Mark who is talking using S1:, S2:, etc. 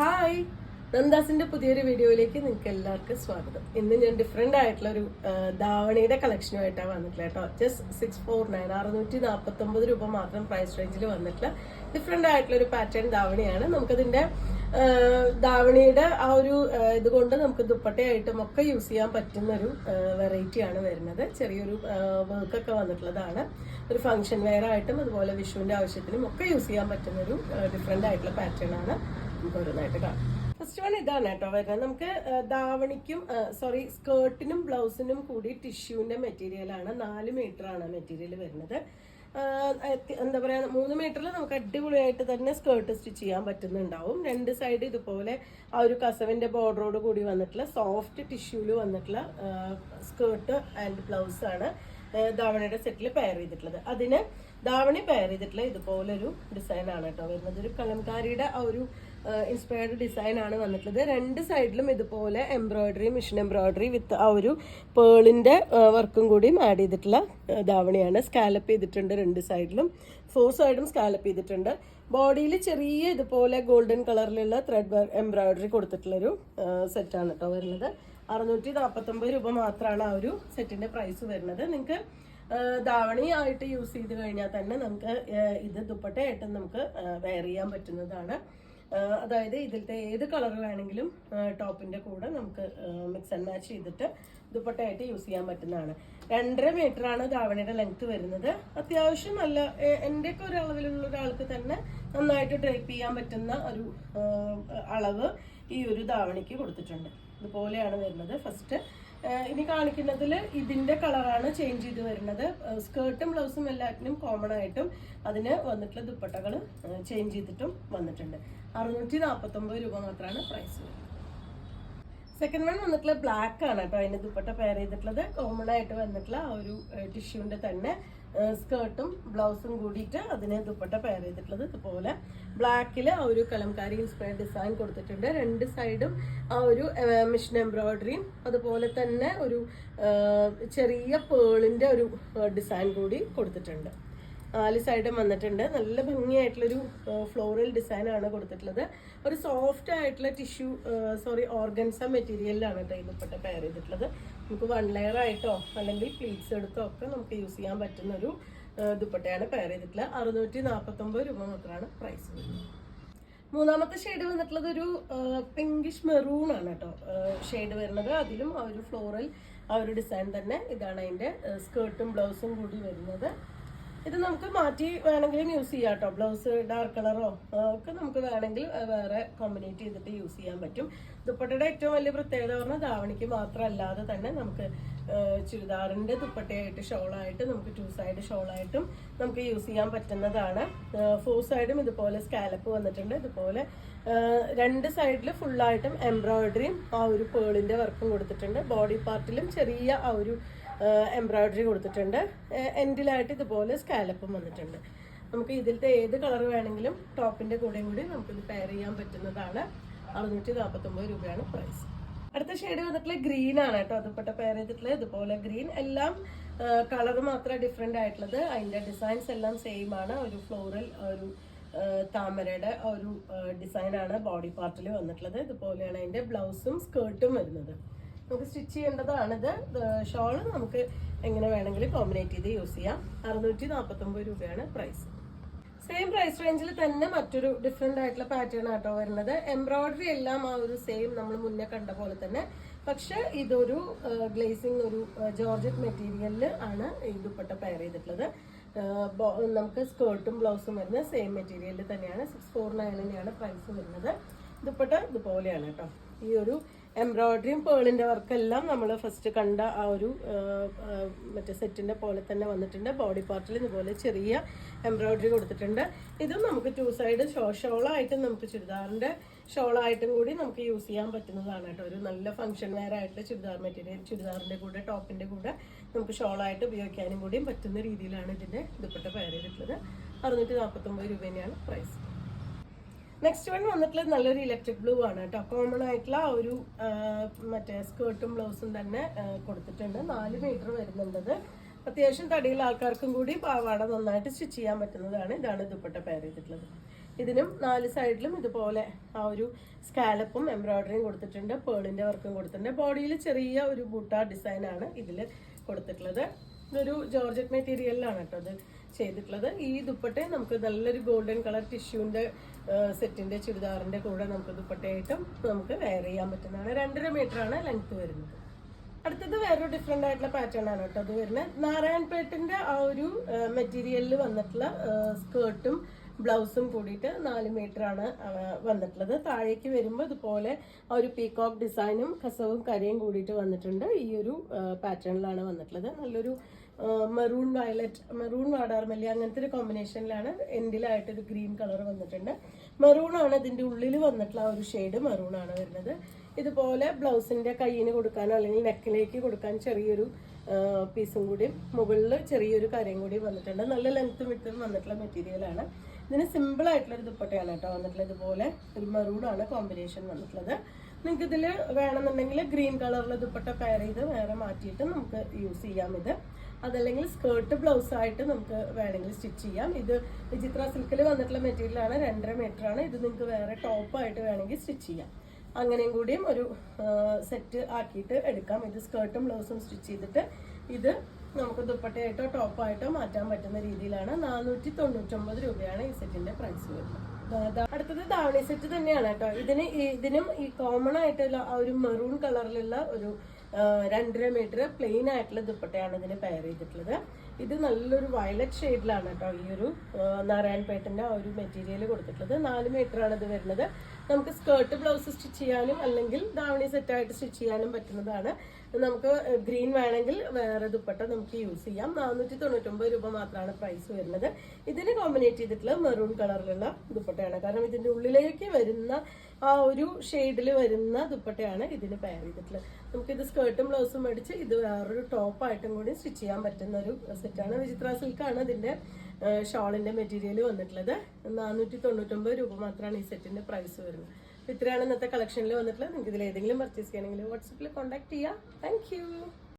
S1: Hi, നന്ദാസിന്റെ പുതിയൊരു വീഡിയോയിലേക്ക് നിങ്ങൾക്ക് എല്ലാവർക്കും സ്വാഗതം. ഇന്ന് ഞാൻ ഡിഫറെന്റ് ആയിട്ടുള്ള ഒരു ധാവണിയുടെ കളക്ഷനുമായിട്ടാണ് വന്നിട്ടുള്ളത് കേട്ടോ. ജസ്റ്റ് 649 649 രൂപ മാത്രം പ്രൈസ് റേഞ്ചിൽ വന്നിട്ടുള്ള ഡിഫറെന്റ് ആയിട്ടുള്ള ഒരു പാറ്റേൺ ധാവണിയാണ്. നമുക്കതിന്റെ ധാവണിയുടെ ആ ഒരു ഇതുകൊണ്ട് നമുക്ക് ദുപ്പട്ടയായിട്ടും ഒക്കെ യൂസ് ചെയ്യാൻ പറ്റുന്ന ഒരു വെറൈറ്റി ആണ് വരുന്നത്. ചെറിയൊരു വർക്കൊക്കെ വന്നിട്ടുള്ളതാണ്. ഒരു ഫംഗ്ഷൻ വെയർ ആയിട്ടും അതുപോലെ വിഷുവിന്റെ ആവശ്യത്തിനും ഒക്കെ യൂസ് ചെയ്യാൻ പറ്റുന്ന ഒരു ഡിഫറെന്റ് ആയിട്ടുള്ള പാറ്റേൺ ആണ് നമുക്ക് ഓരോന്നായിട്ട് കാണാം. ഫസ്റ്റ് വൺ ഇതാണ് കേട്ടോ വരുന്നത്. നമുക്ക് ധാവണിക്കും സ്കേർട്ടിനും ബ്ലൗസിനും കൂടി ടിഷ്യൂവിന്റെ മെറ്റീരിയൽ ആണ്. 4 മീറ്റർ ആണ് മെറ്റീരിയൽ വരുന്നത്. എന്താ പറയാ, 3 മീറ്ററിൽ നമുക്ക് അടിപൊളിയായിട്ട് തന്നെ സ്കേർട്ട് സ്റ്റിച്ച് ചെയ്യാൻ പറ്റുന്നുണ്ടാവും. 2 സൈഡ് ഇതുപോലെ ആ ഒരു കസവിന്റെ ബോർഡറോട് കൂടി വന്നിട്ടുള്ള സോഫ്റ്റ് ടിഷ്യൂല് വന്നിട്ടുള്ള സ്കേർട്ട് ആൻഡ് ബ്ലൗസ് ആണ് ധാവണിയുടെ സെറ്റിൽ പെയർ ചെയ്തിട്ടുള്ളത്. അതിന് ധാവണി പെയർ ചെയ്തിട്ടുള്ള ഇതുപോലെ ഒരു ഡിസൈൻ ആണ് കേട്ടോ വരുന്നത്. ഒരു കലംകാരിയുടെ ആ ഒരു ഇൻസ്പയർഡ് ഡിസൈൻ ആണ് വന്നിട്ടുള്ളത്. 2 സൈഡിലും ഇതുപോലെ എംബ്രോയിഡറി, മിഷൻ എംബ്രോയിഡറി വിത്ത് ആ ഒരു പേളിന്റെ വർക്കും കൂടിയും ആഡ് ചെയ്തിട്ടുള്ള ധാവണിയാണ്. സ്കാലപ്പ് ചെയ്തിട്ടുണ്ട് 2 സൈഡിലും, 4 സൈഡും സ്കാലപ്പ് ചെയ്തിട്ടുണ്ട്. ബോഡിയിൽ ചെറിയ ഇതുപോലെ ഗോൾഡൻ കളറിലുള്ള ത്രെഡ് എംബ്രോയിഡറി കൊടുത്തിട്ടുള്ളൊരു സെറ്റാണ് കേട്ടോ വരുന്നത്. 649 രൂപ മാത്രമാണ് ആ ഒരു സെറ്റിന്റെ പ്രൈസ് വരുന്നത്. നിങ്ങൾക്ക് ധാവണി ആയിട്ട് യൂസ് ചെയ്ത് കഴിഞ്ഞാൽ തന്നെ നമുക്ക് ഇത് ദുപ്പട്ടയായിട്ട് നമുക്ക് വെയർ ചെയ്യാൻ പറ്റുന്നതാണ്. അതായത് ഇതിലത്തെ ഏത് കളർ വേണമെങ്കിലും ടോപ്പിന്റെ കൂടെ നമുക്ക് മിക്സ് ആൻഡ് മാച്ച് ചെയ്തിട്ട് ദുപ്പട്ടയായിട്ട് യൂസ് ചെയ്യാൻ പറ്റുന്നതാണ്. 2.5 മീറ്റർ ആണ് ധാവണിയുടെ ലെങ്ത് വരുന്നത്. അത്യാവശ്യം നല്ല എന്റെയൊക്കെ ഒരു അളവിലുള്ള ഒരാൾക്ക് തന്നെ നന്നായിട്ട് ഡ്രൈപ്പ് ചെയ്യാൻ പറ്റുന്ന ഒരു അളവ് ഈ ഒരു ധാവണിക്ക് കൊടുത്തിട്ടുണ്ട്. ഇതുപോലെയാണ് വരുന്നത്. ഫസ്റ്റ് ഇനി കാണിക്കുന്നതിൽ ഇതിന്റെ കളറാണ് ചേഞ്ച് ചെയ്ത് വരുന്നത്. സ്കേർട്ടും ബ്ലൗസും എല്ലാത്തിനും കോമൺ ആയിട്ടും അതിന് വന്നിട്ടുള്ള ദുപ്പട്ടകൾ ചേഞ്ച് ചെയ്തിട്ടും വന്നിട്ടുണ്ട്. 649 രൂപ മാത്രമാണ് പ്രൈസ് വരുന്നത്. സെക്കൻഡ് വൺ വന്നിട്ടുള്ള ബ്ലാക്ക് ആണ് കേട്ടോ. അതിന് ദുപ്പട്ട പെയർ ചെയ്തിട്ടുള്ളത് കോമൺ ആയിട്ട് വന്നിട്ടുള്ള ആ ഒരു ടിഷ്യൂവിന്റെ തന്നെ സ്കേർട്ടും ബ്ലൗസും കൂടിയിട്ട് അതിന് ദുപ്പട്ട പെയർ ചെയ്തിട്ടുള്ളത്. ഇതുപോലെ ബ്ലാക്കിൽ ആ ഒരു കലംകാരി ഇൻസ്പയർഡ് ഡിസൈൻ കൊടുത്തിട്ടുണ്ട്. 2 സൈഡും ആ ഒരു മിഷൻ എംബ്രോയിഡറിയും അതുപോലെ തന്നെ ഒരു ചെറിയ പേളിന്റെ ഒരു ഡിസൈൻ കൂടി കൊടുത്തിട്ടുണ്ട്. 4 സൈഡും വന്നിട്ടുണ്ട്. നല്ല ഭംഗിയായിട്ടുള്ളൊരു ഫ്ലോറൽ ഡിസൈൻ ആണ് കൊടുത്തിട്ടുള്ളത്. ഒരു സോഫ്റ്റ് ആയിട്ടുള്ള ഓർഗൻസ മെറ്റീരിയലിലാണ് കേട്ടോ ഈ ദുപ്പട്ട പെയർ ചെയ്തിട്ടുള്ളത്. നമുക്ക് 1 ലെയർ ആയിട്ടോ അല്ലെങ്കിൽ പ്ലീറ്റ്സ് എടുത്തോ ഒക്കെ നമുക്ക് യൂസ് ചെയ്യാൻ പറ്റുന്ന ഒരു ദുപ്പട്ടയാണ് പെയർ ചെയ്തിട്ടുള്ളത്. 649 രൂപ മാത്രമാണ് പ്രൈസ് വരുന്നത്. മൂന്നാമത്തെ ഷെയ്ഡ് വന്നിട്ടുള്ളത് ഒരു പിങ്കിഷ് മെറൂൺ ആണ് കേട്ടോ ഷെയ്ഡ് വരുന്നത്. അതിലും ആ ഒരു ഫ്ലോറൽ ആ ഒരു ഡിസൈൻ തന്നെ. ഇതാണ് അതിന്റെ സ്കേർട്ടും ബ്ലൗസും കൂടി വരുന്നത്. ഇത് നമുക്ക് മാറ്റി വേണമെങ്കിലും യൂസ് ചെയ്യാം കേട്ടോ. ബ്ലൗസ് ഡാർക്ക് കളറോ ഒക്കെ നമുക്ക് വേണമെങ്കിൽ വേറെ കോമ്പിനേറ്റ് ചെയ്തിട്ട് യൂസ് ചെയ്യാൻ പറ്റും. ദുപ്പട്ടയുടെ ഏറ്റവും വലിയ പ്രത്യേകത പറഞ്ഞാൽ ധാവണിക്ക് മാത്രമല്ലാതെ തന്നെ നമുക്ക് ചുരിദാറിന്റെ ദുപ്പട്ടയായിട്ട് ഷോളായിട്ട് നമുക്ക് 2 സൈഡ് ഷോളായിട്ടും നമുക്ക് യൂസ് ചെയ്യാൻ പറ്റുന്നതാണ്. 4 സൈഡും ഇതുപോലെ സ്കാലപ്പ് വന്നിട്ടുണ്ട്. ഇതുപോലെ 2 സൈഡിൽ ഫുള്ളായിട്ടും എംബ്രോയിഡറിയും ആ ഒരു പേളിന്റെ വർക്കും കൊടുത്തിട്ടുണ്ട്. ബോഡി പാർട്ടിലും ചെറിയ ആ ഒരു എംബ്രോയിഡറി കൊടുത്തിട്ടുണ്ട്. എൻഡിലായിട്ട് ഇതുപോലെ സ്കാലപ്പും വന്നിട്ടുണ്ട്. നമുക്ക് ഇതിലത്തെ ഏത് കളർ വേണമെങ്കിലും ടോപ്പിന്റെ കൂടെയും കൂടി നമുക്കിത് പെയർ ചെയ്യാൻ പറ്റുന്നതാണ്. 649 രൂപയാണ് പ്രൈസ്. അടുത്ത ഷെയ്ഡ് വന്നിട്ടുള്ള ഗ്രീൻ ആണ് കേട്ടോ ദുപ്പട്ട പെയർ ചെയ്തിട്ടുള്ളത്. ഇതുപോലെ ഗ്രീൻ, എല്ലാം കളർ മാത്രം ഡിഫറെന്റ് ആയിട്ടുള്ളത്. അതിന്റെ ഡിസൈൻസ് എല്ലാം സെയിം ആണ്. ഒരു ഫ്ലോറൽ ഒരു താമരയുടെ ഒരു ഡിസൈനാണ് ബോഡി പാർട്ടിൽ വന്നിട്ടുള്ളത്. ഇതുപോലെയാണ് അതിന്റെ ബ്ലൗസും സ്കേർട്ടും വരുന്നത്. നമുക്ക് സ്റ്റിച്ച് ചെയ്യേണ്ടതാണിത്. ഷോള് നമുക്ക് എങ്ങനെ വേണമെങ്കിലും കോമ്പിനേറ്റ് ചെയ്ത് യൂസ് ചെയ്യാം. 649 രൂപയാണ് പ്രൈസ്. സെയിം പ്രൈസ് റേഞ്ചിൽ തന്നെ മറ്റൊരു ഡിഫറെന്റ് ആയിട്ടുള്ള പാറ്റേൺ ആട്ടോ വരുന്നത്. എംബ്രോയിഡറി എല്ലാം ആ ഒരു സെയിം നമ്മൾ മുന്നേ കണ്ട പോലെ തന്നെ, പക്ഷെ ഇതൊരു ഗ്ലേസിംഗ് ഒരു ജോർജറ്റ് മെറ്റീരിയലിൽ ആണ് ഈ ദുപ്പട്ട പെയർ ചെയ്തിട്ടുള്ളത്. നമുക്ക് സ്കേർട്ടും ബ്ലൗസും വരുന്നത് സെയിം മെറ്റീരിയലിൽ തന്നെയാണ്. 649 തന്നെയാണ് പ്രൈസ് വരുന്നത്. ദുപ്പട്ട ഇതുപോലെയാണ് കേട്ടോ. ഈ ഒരു എംബ്രോയിഡറിയും പേളിന്റെ വർക്കെല്ലാം നമ്മൾ ഫസ്റ്റ് കണ്ട ആ ഒരു മറ്റേ സെറ്റിന്റെ പോലെ തന്നെ വന്നിട്ടുണ്ട്. ബോഡി പാർട്ടിൽ ഇതുപോലെ ചെറിയ എംബ്രോയിഡറി കൊടുത്തിട്ടുണ്ട്. ഇതും നമുക്ക് 2 സൈഡ് ഷോളായിട്ടും നമുക്ക് ചുരിദാറിന്റെ ഷോളായിട്ടും കൂടി നമുക്ക് യൂസ് ചെയ്യാൻ പറ്റുന്നതാണ് കേട്ടോ. ഒരു നല്ല ഫംഗ്ഷൻ വെയർ ആയിട്ടുള്ള ചുരിദാർ മെറ്റീരിയൽ ചുരിദാറിന്റെ കൂടെ ടോപ്പിന്റെ കൂടെ നമുക്ക് ഷോളായിട്ട് ഉപയോഗിക്കാനും കൂടിയും പറ്റുന്ന രീതിയിലാണ് ഇതിന്റെ ദുപ്പട്ട പെയർ ചെയ്തിട്ടുള്ളത്. 649 രൂപ തന്നെയാണ് പ്രൈസ്. നെക്സ്റ്റ് വൺ വന്നിട്ടുള്ളത് നല്ലൊരു ഇലക്ട്രിക് ബ്ലൂ ആണ് കേട്ടോ. കോമൺ ആയിട്ടുള്ള ഒരു മറ്റേ സ്കേർട്ടും ബ്ലൗസും തന്നെ കൊടുത്തിട്ടുണ്ട്. 4 മീറ്റർ വരുന്നുണ്ടത്. അത്യാവശ്യം തടിയുള്ള ആൾക്കാർക്കും കൂടി പാവാട നന്നായിട്ട് സ്റ്റിച്ച് ചെയ്യാൻ പറ്റുന്നതാണ്. ഇതാണ് ദുപ്പട്ട പെയർ ചെയ്തിട്ടുള്ളത്. ഇതിനും 4 സൈഡിലും ഇതുപോലെ ആ ഒരു സ്കാലപ്പും എംബ്രോയിഡറിയും കൊടുത്തിട്ടുണ്ട്, പേളിന്റെ വർക്കും കൊടുത്തിട്ടുണ്ട്. ബോഡിയിൽ ചെറിയ ഒരു ബൂട്ട ഡിസൈൻ ആണ് ഇതിൽ കൊടുത്തിട്ടുള്ളത്. ഇതൊരു ജോർജറ്റ് മെറ്റീരിയലിലാണ് കേട്ടോ അത് ചെയ്തിട്ടുള്ളത്. ഈ ദുപ്പട്ടെ നമുക്ക് നല്ലൊരു ഗോൾഡൻ കളർ ടിഷ്യൂന്റെ സെറ്റിന്റെ ചുരിദാറിന്റെ കൂടെ നമുക്ക് ദുപ്പട്ടയായിട്ടും നമുക്ക് വെയർ ചെയ്യാൻ പറ്റുന്നതാണ്. 2.5 മീറ്റർ ആണ് ലെങ്ത് വരുന്നത്. അടുത്തത് വേറൊരു ഡിഫറെന്റ് ആയിട്ടുള്ള പാറ്റേൺ ആണ് കേട്ടോ അത് വരുന്നത്. നാരായൺപേട്ടിന്റെ ആ ഒരു മെറ്റീരിയലിൽ വന്നിട്ടുള്ള സ്കേർട്ടും ബ്ലൗസും കൂടിയിട്ട് 4 മീറ്റർ ആണ് വന്നിട്ടുള്ളത്. താഴേക്ക് വരുമ്പോൾ ഇതുപോലെ ആ ഒരു പീകോക്ക് ഡിസൈനും കസവും കരയും കൂടിയിട്ട് വന്നിട്ടുണ്ട്. ഈ ഒരു പാറ്റേണിലാണ് വന്നിട്ടുള്ളത്. നല്ലൊരു മെറൂൺ വയലറ്റ്, മെറൂൺ വാടാർമല്ലി അങ്ങനത്തെ ഒരു കോമ്പിനേഷനിലാണ്. എൻഡിലായിട്ട് ഒരു ഗ്രീൻ കളർ വന്നിട്ടുണ്ട്. മെറൂൺ ആണ് ഇതിന്റെ ഉള്ളിൽ വന്നിട്ടുള്ള ആ ഒരു ഷെയ്ഡ് മെറൂൺ ആണ് വരുന്നത്. ഇതുപോലെ ബ്ലൗസിന്റെ കയ്യിന് കൊടുക്കാനോ അല്ലെങ്കിൽ നെക്കിലേക്ക് കൊടുക്കാൻ ചെറിയൊരു പീസും കൂടി മുകളിൽ ചെറിയൊരു കരയും കൂടി വന്നിട്ടുണ്ട്. നല്ല ലെങ്ത്തും വിട്ടും വന്നിട്ടുള്ള മെറ്റീരിയലാണ്. ഇതിന് സിമ്പിൾ ആയിട്ടുള്ള ഒരു ദുപ്പട്ടയാണ് കേട്ടോ വന്നിട്ടുള്ളത്. ഇതുപോലെ ഒരു മെറൂൺ ആണ് കോമ്പിനേഷൻ വന്നിട്ടുള്ളത്. നിങ്ങൾക്ക് ഇതിൽ വേണമെന്നുണ്ടെങ്കിൽ ഗ്രീൻ കളറിലെ ദുപ്പട്ട പെയർ ചെയ്ത് വേറെ മാറ്റിയിട്ട് നമുക്ക് യൂസ് ചെയ്യാം. ഇത് അതല്ലെങ്കിൽ സ്കേർട്ട് ബ്ലൗസ് ആയിട്ട് നമുക്ക് വേണമെങ്കിൽ സ്റ്റിച്ച് ചെയ്യാം. ഇത് വിചിത്ര സിൽക്കിൽ വന്നിട്ടുള്ള മെറ്റീരിയലാണ്. 2.5 മീറ്റർ ആണ്. ഇത് നിങ്ങൾക്ക് വേറെ ടോപ്പായിട്ട് വേണമെങ്കിൽ സ്റ്റിച്ച് ചെയ്യാം. അങ്ങനെയും കൂടിയും ഒരു സെറ്റ് ആക്കിയിട്ട് എടുക്കാം. ഇത് സ്കേർട്ടും ബ്ലൗസും സ്റ്റിച്ച് ചെയ്തിട്ട് ഇത് നമുക്ക് ദുപ്പട്ടയായിട്ടോ ടോപ്പായിട്ടോ മാറ്റാൻ പറ്റുന്ന രീതിയിലാണ്. 499 രൂപയാണ് ഈ സെറ്റിന്റെ പ്രൈസ് വരുന്നത്. അടുത്തത് ധാവണി സെറ്റ് തന്നെയാണ് കേട്ടോ. ഇതിനും ഈ കോമൺ ആയിട്ടുള്ള ആ ഒരു മെറൂൺ കളറിലുള്ള ഒരു 2.5 മീറ്റർ പ്ലെയിൻ ആയിട്ടുള്ള ദുപ്പട്ടയാണ് ഇതിന് പെയർ ചെയ്തിട്ടുള്ളത്. ഇത് നല്ലൊരു വയലറ്റ് ഷെയ്ഡിലാണ് കേട്ടോ ഈ ഒരു നാരായൺപേട്ടിന്റെ ആ ഒരു മെറ്റീരിയൽ കൊടുത്തിട്ടുള്ളത്. 4 മീറ്റർ ആണ് ഇത് വരുന്നത്. നമുക്ക് സ്കേർട്ട് ബ്ലൗസ് സ്റ്റിച്ച് ചെയ്യാനും അല്ലെങ്കിൽ ധാവണി സെറ്റായിട്ട് സ്റ്റിച്ച് ചെയ്യാനും പറ്റുന്നതാണ്. നമുക്ക് ഗ്രീൻ വേണമെങ്കിൽ വേറെ ദുപ്പട്ട നമുക്ക് യൂസ് ചെയ്യാം. 499 രൂപ മാത്രമാണ് പ്രൈസ് വരുന്നത്. ഇതിന് കോമ്പിനേറ്റ് ചെയ്തിട്ടുള്ള മെറൂൺ കളറിലുള്ള ദുപ്പട്ടയാണ്. കാരണം ഇതിന്റെ ഉള്ളിലേക്ക് വരുന്ന ആ ഒരു ഷെയ്ഡിൽ വരുന്ന ദുപ്പട്ടയാണ് ഇതിന് പെയർ ചെയ്തിട്ടുള്ളത്. നമുക്കിത് സ്കേർട്ടും ബ്ലൗസും മേടിച്ച് ഇത് വേറൊരു ടോപ്പായിട്ടും കൂടി സ്റ്റിച്ച് ചെയ്യാൻ പറ്റുന്ന ഒരു സെറ്റാണ്. വിചിത്ര സിൽക്കാണ് ഇതിന്റെ ഷോളിന്റെ മെറ്റീരിയൽ വന്നിട്ടുള്ളത്. 499 രൂപ മാത്രമാണ് ഈ സെറ്റിന്റെ പ്രൈസ് വരുന്നത്. ഇത്രയാണ് ഇന്നത്തെ കളക്ഷനിൽ വന്നിട്ടുള്ളത്. നിങ്ങൾക്ക് ഇതിൽ ഏതെങ്കിലും പർച്ചേസ് ചെയ്യണമെങ്കിൽ വാട്സപ്പിൽ കോൺടാക്ട് ചെയ്യാം. താങ്ക്